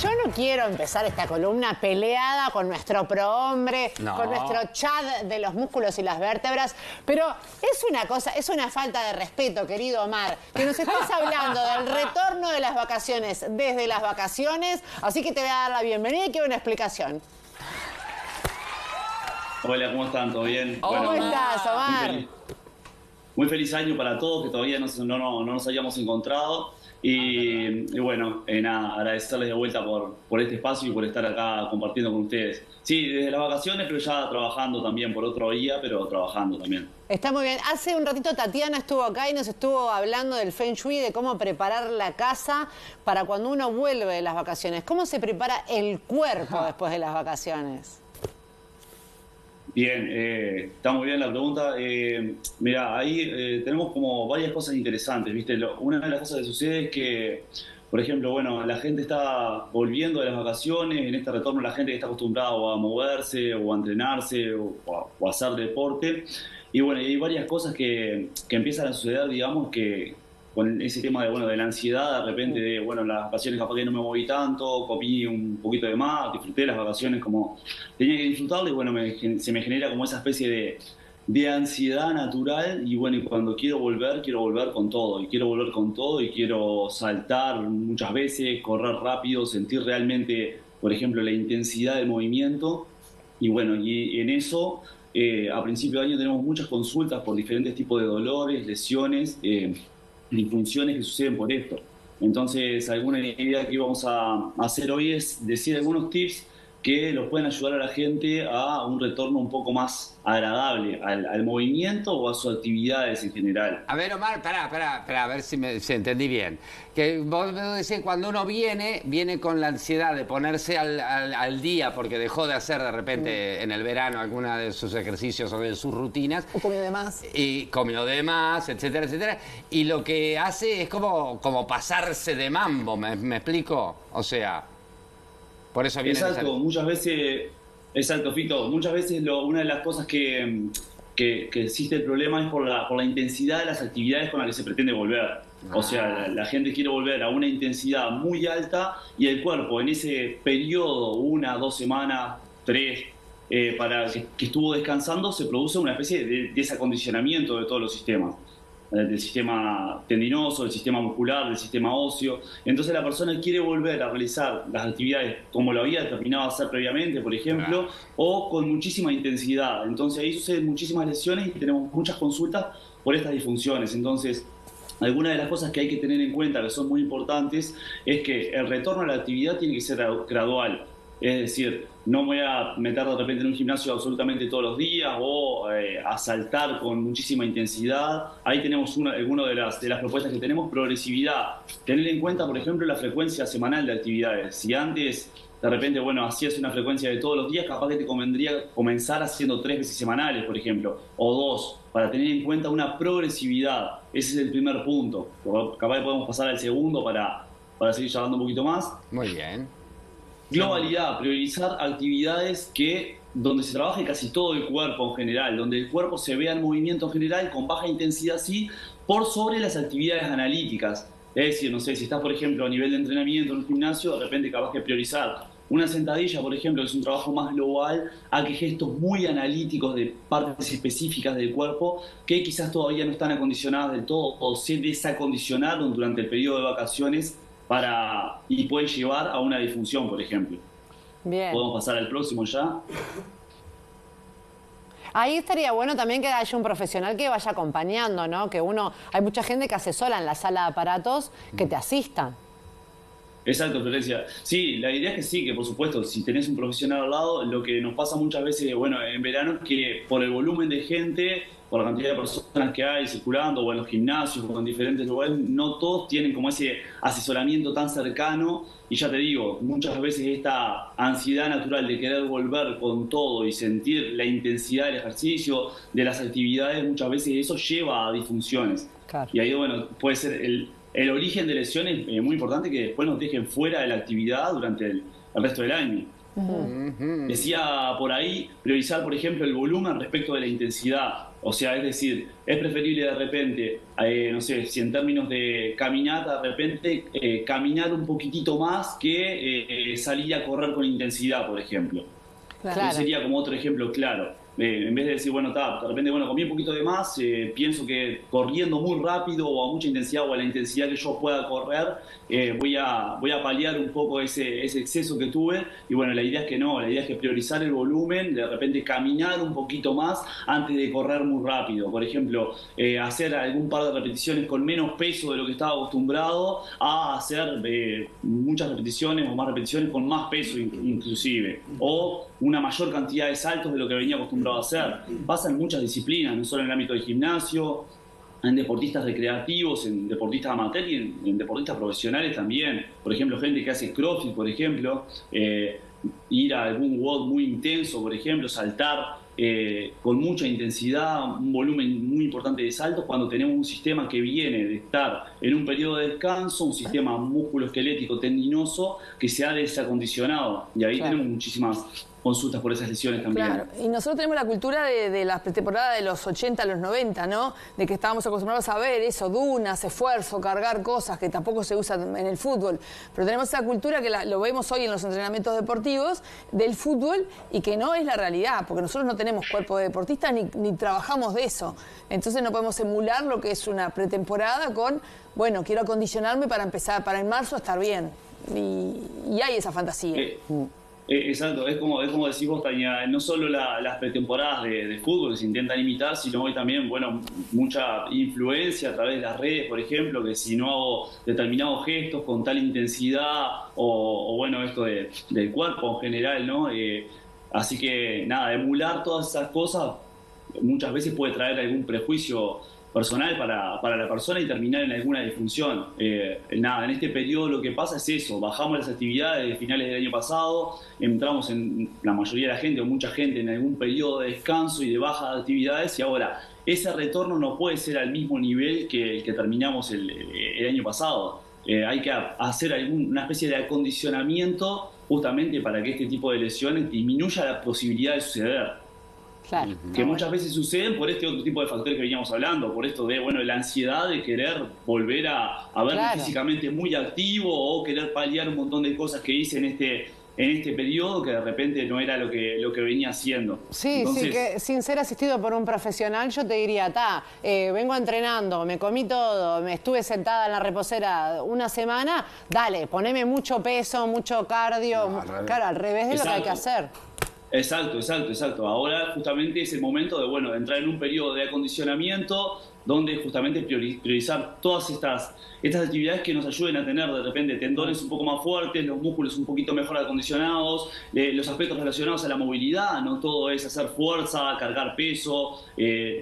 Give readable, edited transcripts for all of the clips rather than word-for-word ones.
yo no quiero empezar esta columna peleada con nuestro prohombre, con nuestro Chad de los músculos y las vértebras, pero es una cosa, es una falta de respeto, querido Omar, que nos estés hablando del retorno de las vacaciones desde las vacaciones, así que te voy a dar la bienvenida y quiero una explicación. Hola, ¿cómo están? ¿Todo bien? ¿Cómo estás, Omar? Muy feliz año para todos, que todavía no nos habíamos encontrado. Y bueno, nada, agradecerles de vuelta por este espacio y por estar acá compartiendo con ustedes. Sí, desde las vacaciones, pero ya trabajando también por otro día, pero trabajando también. Está muy bien. Hace un ratito Tatiana estuvo acá y nos estuvo hablando del Feng Shui, de cómo preparar la casa para cuando uno vuelve de las vacaciones. ¿Cómo se prepara el cuerpo después de las vacaciones? Bien, está muy bien la pregunta. Mira, ahí tenemos como varias cosas interesantes, ¿viste? Una de las cosas que sucede es que, por ejemplo, bueno, la gente está volviendo de las vacaciones, en este retorno la gente que está acostumbrada o a moverse o a entrenarse o a hacer deporte. Y bueno, hay varias cosas que empiezan a suceder, digamos, que con ese tema de la ansiedad, de repente, las vacaciones capaz que no me moví tanto, comí un poquito de más, disfruté las vacaciones como tenía que disfrutarlo y bueno, se me genera como esa especie de ansiedad natural y bueno, y cuando quiero volver con todo, y quiero volver con todo y quiero saltar muchas veces, correr rápido, sentir realmente, por ejemplo, la intensidad del movimiento y bueno, y en eso, a principio de año tenemos muchas consultas por diferentes tipos de dolores, lesiones, disfunciones que suceden por esto. Entonces, alguna idea que íbamos a hacer hoy es decir algunos tips que los pueden ayudar a la gente a un retorno un poco más agradable al movimiento o a sus actividades en general. A ver, Omar, pará, a ver si entendí bien. Que vos decís, cuando uno viene con la ansiedad de ponerse al día porque dejó de hacer de repente en el verano alguna de sus ejercicios o de sus rutinas. O comió de más. Y comió de más, etcétera, etcétera. Y lo que hace es como pasarse de mambo, ¿me explico? O sea, por eso viene... Exacto, muchas veces... Exacto, Fito. Muchas veces una de las cosas que existe el problema es por la intensidad de las actividades con las que se pretende volver. O sea, la gente quiere volver a una intensidad muy alta y el cuerpo en ese periodo, 1, 2 semanas, 3, para que estuvo descansando, se produce una especie de desacondicionamiento de todos los sistemas. Del sistema tendinoso, del sistema muscular, del sistema óseo. Entonces la persona quiere volver a realizar las actividades como lo había terminado de hacer previamente, por ejemplo, o con muchísima intensidad. Entonces ahí suceden muchísimas lesiones y tenemos muchas consultas por estas disfunciones. Entonces, algunas de las cosas que hay que tener en cuenta, que son muy importantes, es que el retorno a la actividad tiene que ser gradual. Es decir, no me voy a meter de repente en un gimnasio absolutamente todos los días o a saltar con muchísima intensidad. Ahí tenemos alguna de las propuestas que tenemos, progresividad. Tener en cuenta, por ejemplo, la frecuencia semanal de actividades. Si antes, de repente, hacías una frecuencia de todos los días, capaz que te convendría comenzar haciendo 3 veces semanales, por ejemplo, o 2, para tener en cuenta una progresividad. Ese es el primer punto. Capaz que podemos pasar al segundo para seguir charlando un poquito más. Muy bien. Globalidad, priorizar actividades donde se trabaje casi todo el cuerpo en general, donde el cuerpo se vea en movimiento en general con baja intensidad, sí, por sobre las actividades analíticas. Es decir, no sé, si estás, por ejemplo, a nivel de entrenamiento en un gimnasio, de repente capaz que priorizar una sentadilla, por ejemplo, que es un trabajo más global, a que gestos muy analíticos de partes específicas del cuerpo que quizás todavía no están acondicionadas del todo o se desacondicionaron durante el periodo de vacaciones y puede llevar a una disfunción, por ejemplo. Bien. ¿Podemos pasar al próximo ya? Ahí estaría bueno también que haya un profesional que vaya acompañando, ¿no? Hay mucha gente que hace sola en la sala de aparatos que te asistan. Exacto, Florencia. Sí, la idea es que sí, que por supuesto, si tenés un profesional al lado, lo que nos pasa muchas veces, en verano es que por el volumen de gente, por la cantidad de personas que hay circulando, o en los gimnasios, o en diferentes lugares, no todos tienen como ese asesoramiento tan cercano. Y ya te digo, muchas veces esta ansiedad natural de querer volver con todo y sentir la intensidad del ejercicio, de las actividades, muchas veces eso lleva a disfunciones. Claro. Y ahí, puede ser el origen de lesiones muy importante que después nos dejen fuera de la actividad durante el resto del año. Decía por ahí, priorizar, por ejemplo, el volumen respecto de la intensidad. O sea, es decir, es preferible de repente, no sé, si en términos de caminata, de repente caminar un poquitito más que salir a correr con intensidad, por ejemplo. Claro. Ese sería como otro ejemplo claro. En vez de decir, bueno, de repente, bueno, comí un poquito de más, pienso que corriendo muy rápido o a mucha intensidad o a la intensidad que yo pueda correr, voy a paliar un poco ese exceso que tuve. Y bueno, la idea es que no, la idea es que priorizar el volumen, de repente caminar un poquito más antes de correr muy rápido. Por ejemplo, hacer algún par de repeticiones con menos peso de lo que estaba acostumbrado a hacer muchas repeticiones o más repeticiones con más peso inclusive. O una mayor cantidad de saltos de lo que venía acostumbrado a hacer. Pasa en muchas disciplinas, no solo en el ámbito del gimnasio, en deportistas recreativos, en deportistas amateur y en deportistas profesionales también. Por ejemplo, gente que hace CrossFit, por ejemplo, ir a algún WOD muy intenso, por ejemplo, saltar con mucha intensidad, un volumen muy importante de saltos, cuando tenemos un sistema que viene de estar en un periodo de descanso, un sistema musculoesquelético tendinoso que se ha desacondicionado. Y ahí tenemos muchísimas consultas por esas lesiones también. Claro, y nosotros tenemos la cultura de la pretemporada de los 80 a los 90, ¿no? De que estábamos acostumbrados a ver eso, dunas, esfuerzo, cargar cosas que tampoco se usan en el fútbol. Pero tenemos esa cultura que lo vemos hoy en los entrenamientos deportivos del fútbol y que no es la realidad, porque nosotros no tenemos cuerpo de deportista ni trabajamos de eso. Entonces no podemos emular lo que es una pretemporada con, bueno, quiero acondicionarme para empezar, para en marzo estar bien. Y hay esa fantasía. Exacto, es como decís vos, Tania, no solo las pretemporadas de fútbol que se intentan imitar, sino hoy también, bueno, mucha influencia a través de las redes, por ejemplo, que si no hago determinados gestos con tal intensidad o bueno, esto del cuerpo en general, ¿no? Así que, nada, emular todas esas cosas muchas veces puede traer algún prejuicio personal para la persona y terminar en alguna disfunción. Nada, en este periodo lo que pasa es eso, bajamos las actividades de finales del año pasado, entramos en la mayoría de la gente o mucha gente en algún periodo de descanso y de baja de actividades y ahora ese retorno no puede ser al mismo nivel que terminamos el año pasado. Hay que hacer una especie de acondicionamiento justamente para que este tipo de lesiones disminuya la posibilidad de suceder. Claro. Que muchas veces suceden por este otro tipo de factores que veníamos hablando, por esto de, bueno, la ansiedad de querer volver a verme físicamente muy activo o querer paliar un montón de cosas que hice en este periodo que de repente no era lo que venía haciendo. Sí, entonces, sí, que sin ser asistido por un profesional yo te diría, vengo entrenando, me comí todo, me estuve sentada en la reposera una semana, dale, poneme mucho peso, mucho cardio, claro, al revés de lo que hay que hacer. Exacto. Ahora justamente es el momento de entrar en un periodo de acondicionamiento donde justamente priorizar todas estas actividades que nos ayuden a tener de repente tendones un poco más fuertes, los músculos un poquito mejor acondicionados, los aspectos relacionados a la movilidad, no todo es hacer fuerza, cargar peso,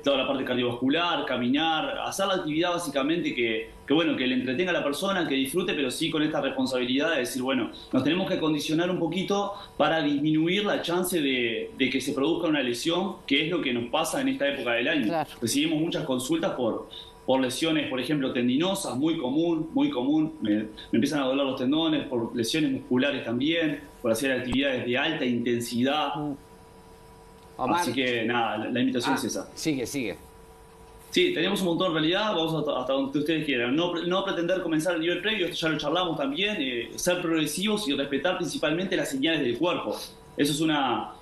toda la parte cardiovascular, caminar, hacer la actividad básicamente que le entretenga a la persona, que disfrute, pero sí con esta responsabilidad de decir, nos tenemos que acondicionar un poquito para disminuir la chance de que se produzca una lesión, que es lo que nos pasa en esta época del año. Claro. Recibimos muchas consultas por lesiones, por ejemplo, tendinosas, muy común. Me empiezan a doler los tendones, por lesiones musculares también, por hacer actividades de alta intensidad. Omar, así que nada, la invitación es esa. Sigue. Sí, tenemos un montón en realidad, vamos hasta donde ustedes quieran. No pretender comenzar el nivel previo, esto ya lo charlamos también, ser progresivos y respetar principalmente las señales del cuerpo. Eso es una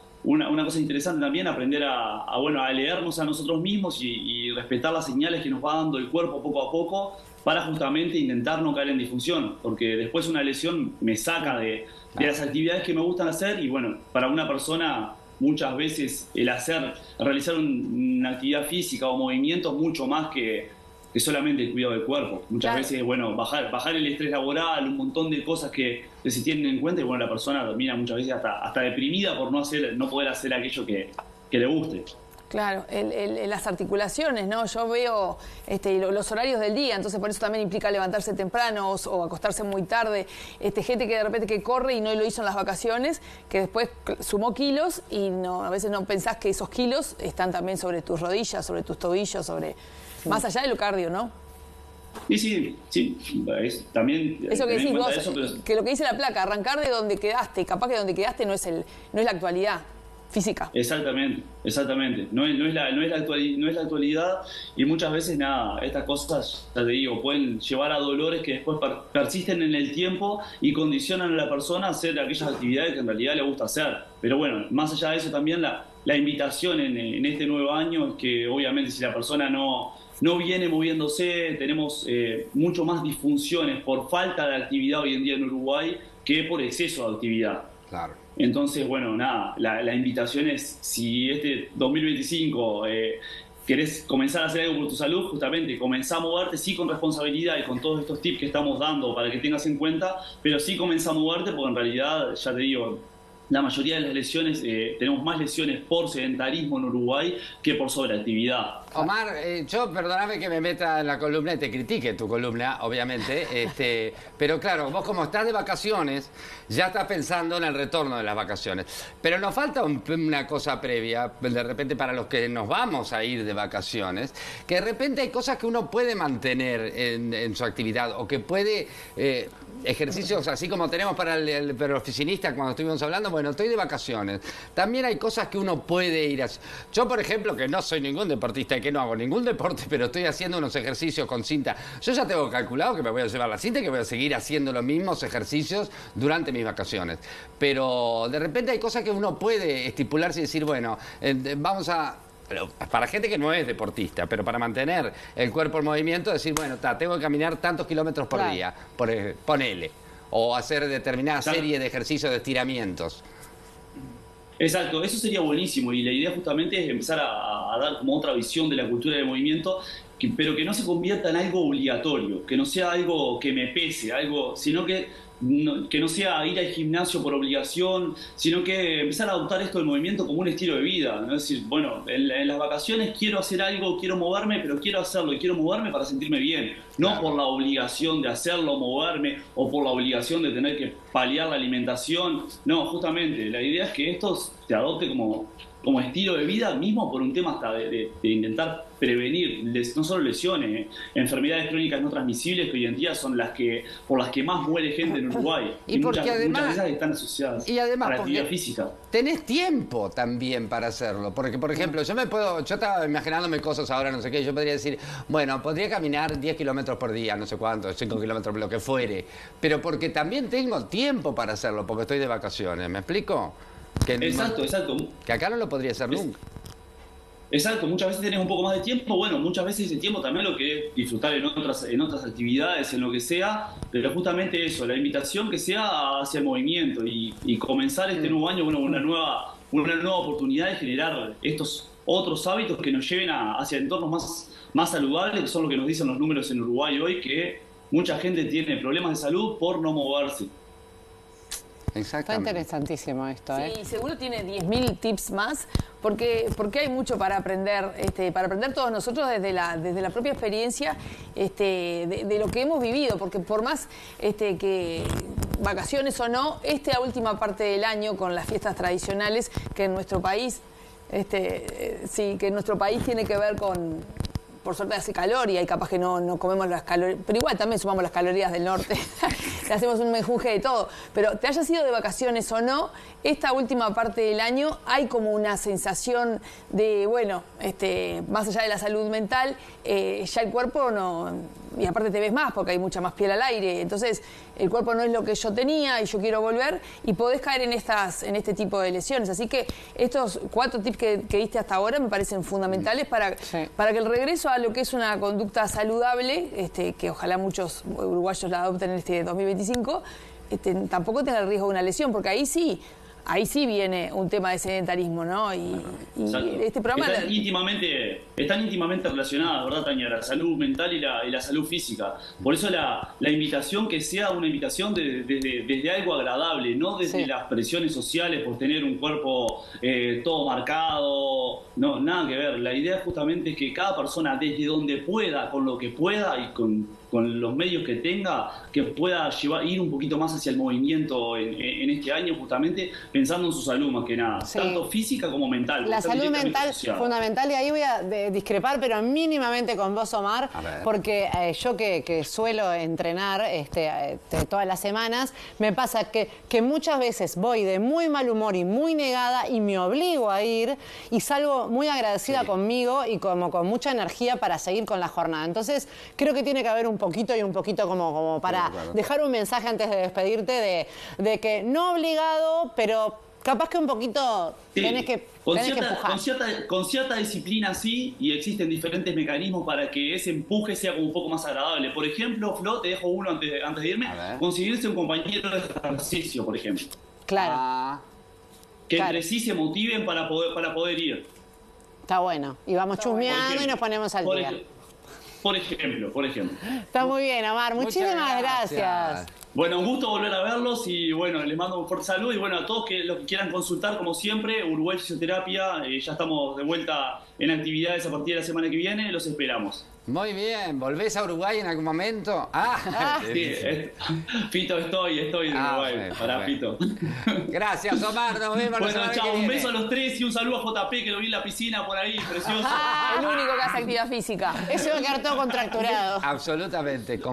cosa interesante también, aprender a leernos a nosotros mismos y respetar las señales que nos va dando el cuerpo poco a poco para justamente intentar no caer en disfunción, porque después una lesión me saca de las actividades que me gustan hacer y para una persona muchas veces realizar una actividad física o movimientos mucho más que solamente el cuidado del cuerpo. Muchas veces, bajar el estrés laboral, un montón de cosas que se tienen en cuenta y la persona termina muchas veces hasta deprimida por no poder hacer aquello que le guste. Claro, las articulaciones, ¿no? Yo veo los horarios del día, entonces por eso también implica levantarse temprano o acostarse muy tarde. Gente que de repente que corre y no lo hizo en las vacaciones, que después sumó kilos y a veces no pensás que esos kilos están también sobre tus rodillas, sobre tus tobillos, más allá de lo cardio, ¿no? Sí, también... Eso que decís vos, que lo que dice la placa, arrancar de donde quedaste, capaz que donde quedaste no es la actualidad. física. Exactamente, exactamente. No es la actualidad, y muchas veces nada, estas cosas, ya te digo, pueden llevar a dolores que después persisten en el tiempo y condicionan a la persona a hacer aquellas actividades que en realidad le gusta hacer. Pero bueno, más allá de eso también la invitación en este nuevo año es que obviamente si la persona no viene moviéndose, tenemos mucho más disfunciones por falta de actividad hoy en día en Uruguay que por exceso de actividad. Claro. Entonces, bueno, nada, la invitación es, si este 2025 querés comenzar a hacer algo por tu salud, justamente comenzá a moverte, sí, con responsabilidad y con todos estos tips que estamos dando para que tengas en cuenta, pero sí comenzá a moverte, porque en realidad, ya te digo, la mayoría de las lesiones, tenemos más lesiones por sedentarismo en Uruguay que por sobreactividad. Omar, yo perdóname que me meta en la columna y te critique tu columna, obviamente, pero claro, vos como estás de vacaciones, ya estás pensando en el retorno de las vacaciones. Pero nos falta una cosa previa, de repente para los que nos vamos a ir de vacaciones, que de repente hay cosas que uno puede mantener en su actividad o que puede... ejercicios así como tenemos para el oficinista cuando estuvimos hablando, bueno, estoy de vacaciones. También hay cosas que uno puede ir a... Yo, por ejemplo, que no soy ningún deportista y que no hago ningún deporte, pero estoy haciendo unos ejercicios con cinta. Yo ya tengo calculado que me voy a llevar la cinta y que voy a seguir haciendo los mismos ejercicios durante mis vacaciones. Pero de repente hay cosas que uno puede estipularse y decir, bueno, vamos a... Para gente que no es deportista, pero para mantener el cuerpo en movimiento, decir, bueno, tengo que caminar tantos kilómetros por día, ponele, o hacer determinada serie de ejercicios de estiramientos. Exacto, eso sería buenísimo, y la idea justamente es empezar a dar como otra visión de la cultura del movimiento, pero que no se convierta en algo obligatorio, que no sea algo que me pese, sino que no sea ir al gimnasio por obligación, sino que empezar a adoptar esto del movimiento como un estilo de vida, ¿no? Es decir, bueno, en las vacaciones quiero hacer algo, quiero moverme, pero quiero hacerlo y quiero moverme para sentirme bien, no por la obligación de hacerlo, moverme, o por la obligación de tener que paliar la alimentación. No, justamente, la idea es que esto se adopte como estilo de vida, mismo por un tema hasta de intentar prevenir no solo lesiones, enfermedades crónicas no transmisibles, que hoy en día son por las que más muere gente en Uruguay. Y porque muchas de esas están asociadas a la actividad física. Tenés tiempo también para hacerlo, porque por ejemplo, yo estaba imaginándome cosas ahora, no sé qué, yo podría decir, bueno, podría caminar 10 kilómetros por día, no sé cuánto, 5 kilómetros, lo que fuere, pero porque también tengo tiempo para hacerlo, porque estoy de vacaciones, ¿me explico? Exacto. Que acá no lo podría hacer nunca. Exacto, muchas veces tenés un poco más de tiempo, bueno, muchas veces ese tiempo también lo querés disfrutar en otras actividades, en lo que sea, pero justamente eso, la invitación que sea hacia el movimiento y comenzar este nuevo año, bueno, una nueva oportunidad de generar estos otros hábitos que nos lleven hacia entornos más saludables, que son lo que nos dicen los números en Uruguay hoy, que mucha gente tiene problemas de salud por no moverse. Está interesantísimo esto, ¿eh? Sí, seguro tiene 10.000 tips más, porque hay mucho para aprender todos nosotros desde la propia experiencia de lo que hemos vivido, porque por más que vacaciones o no, esta última parte del año con las fiestas tradicionales que en nuestro país, tiene que ver con... Por suerte hace calor y capaz que no comemos las calorías, pero igual también sumamos las calorías del norte, le hacemos un menjunje de todo. Pero te hayas ido de vacaciones o no, esta última parte del año hay como una sensación de, bueno, más allá de la salud mental, ya el cuerpo no... Y aparte te ves más porque hay mucha más piel al aire, entonces el cuerpo no es lo que yo tenía y yo quiero volver, y podés caer en este tipo de lesiones. Así que estos 4 tips que diste hasta ahora me parecen fundamentales para que el regreso a lo que es una conducta saludable, que ojalá muchos uruguayos la adopten en este 2025, tampoco tenga el riesgo de una lesión, porque ahí sí viene un tema de sedentarismo, ¿no? Y este programa... Están íntimamente relacionadas, ¿verdad, Tania? La salud mental y la salud física. Por eso la invitación que sea una invitación desde algo agradable, no desde las presiones sociales por tener un cuerpo todo marcado, no, nada que ver. La idea justamente es que cada persona, desde donde pueda, con lo que pueda y con con los medios que tenga, que pueda ir un poquito más hacia el movimiento en este año, justamente pensando en su salud más que nada, Sí. tanto física como mental. La salud mental fundamental, y ahí voy a discrepar, pero mínimamente con vos, Omar, porque yo que suelo entrenar todas las semanas, me pasa que muchas veces voy de muy mal humor y muy negada y me obligo a ir y salgo muy agradecida conmigo y como con mucha energía para seguir con la jornada. Entonces, creo que tiene que haber un poquito y un poquito como para dejar un mensaje antes de despedirte de que no obligado, pero capaz que un poquito tenés que empujar. Con cierta disciplina sí, y existen diferentes mecanismos para que ese empuje sea como un poco más agradable. Por ejemplo, Flo, te dejo uno antes de irme, conseguirse un compañero de ejercicio, por ejemplo. Claro. Que entre sí se motiven para poder ir. Está bueno. Y vamos chusmeando y nos ponemos al día. Por ejemplo. Está muy bien, Omar. Muchísimas gracias. Bueno, un gusto volver a verlos y bueno, les mando un fuerte saludo y bueno, a todos los que quieran consultar, como siempre, Uruguay Fisioterapia, ya estamos de vuelta en actividades a partir de la semana que viene, los esperamos. Muy bien, ¿volvés a Uruguay en algún momento? Sí, Fito, estoy en Uruguay, para Fito. Gracias, Omar, nos vemos. Bueno, chao, un beso a los tres y un saludo a JP, que lo vi en la piscina por ahí, precioso. El único que hace actividad física. Eso va a quedar todo contracturado. Absolutamente.